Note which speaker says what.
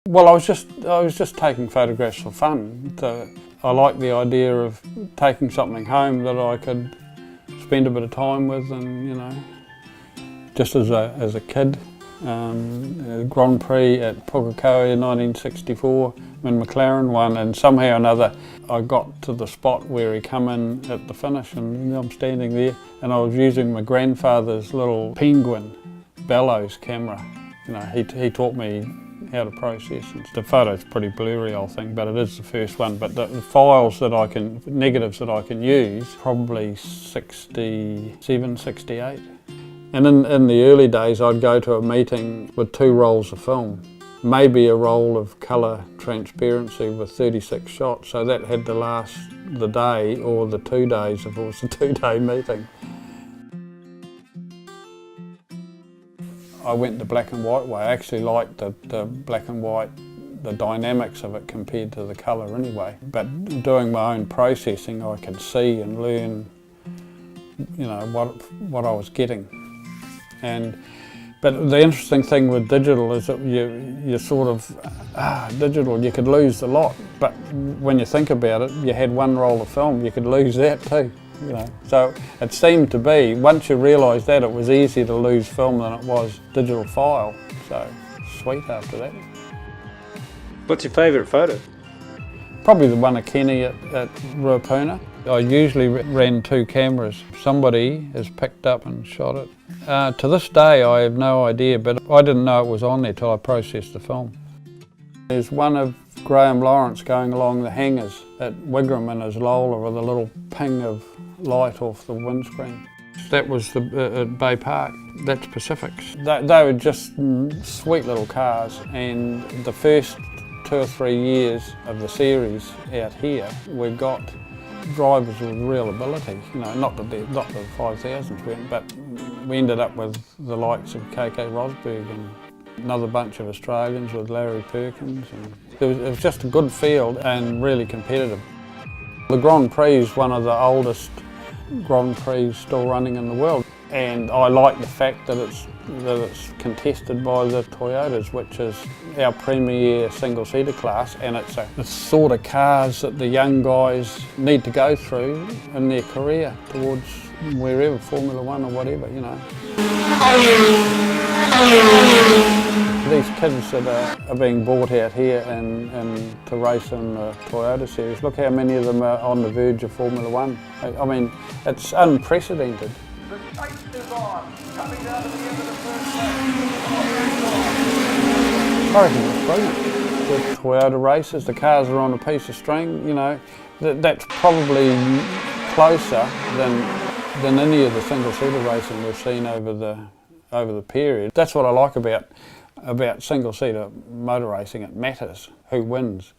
Speaker 1: Well, I was just taking photographs for fun. I like the idea of taking something home that I could spend a bit of time with, and just as a kid, Grand Prix at Pukekohe in 1964 when McLaren won, and somehow or another I got to the spot where he come in at the finish, and I'm standing there, and I was using my grandfather's little Penguin bellows camera. He taught me how to process, and the photo's pretty blurry, I think, but it is the first one. But the files negatives that I can use, probably 67, 68. And in the early days, I'd go to a meeting with 2 rolls of film, maybe a roll of colour transparency with 36 shots, so that had to last the day or the 2 days if it was a 2-day meeting. I went the black and white way. I actually liked the black and white, the dynamics of it compared to the colour anyway. But doing my own processing, I could see and learn, what I was getting. But the interesting thing with digital is that you sort of, digital, you could lose a lot. But when you think about it, you had 1 roll of film, you could lose that too. So it seemed to be, once you realised that, it was easier to lose film than it was digital file. So sweet after that.
Speaker 2: What's your favourite photo?
Speaker 1: Probably the one of Kenny at Ruapuna. I usually ran 2 cameras. Somebody has picked up and shot it. To this day I have no idea, but I didn't know it was on there till I processed the film. There's one of Graham Lawrence going along the hangars at Wigram in his Lola with a little ping of light off the windscreen. That was at Bay Park. That's Pacifics. They were just sweet little cars, and the first 2 or 3 years of the series out here, we got drivers with real ability. Not the 5000s weren't, but we ended up with the likes of KK Rosberg and another bunch of Australians with Larry Perkins. And it was just a good field and really competitive. The Grand Prix is one of the oldest Grand Prix still running in the world, and I like the fact that it's contested by the Toyotas, which is our premier single-seater class, and it's the sort of cars that the young guys need to go through in their career towards wherever, Formula One or whatever, These kids that are being brought out here and to race in the Toyota series, look how many of them are on the verge of Formula One. I mean, it's unprecedented.
Speaker 3: The chase is on, coming down to the end of the first
Speaker 1: I reckon it's brilliant. The Toyota races, the cars are on a piece of string, that's probably closer than any of the single-seater racing we've seen over the period. That's what I like about single-seater motor racing. It matters who wins.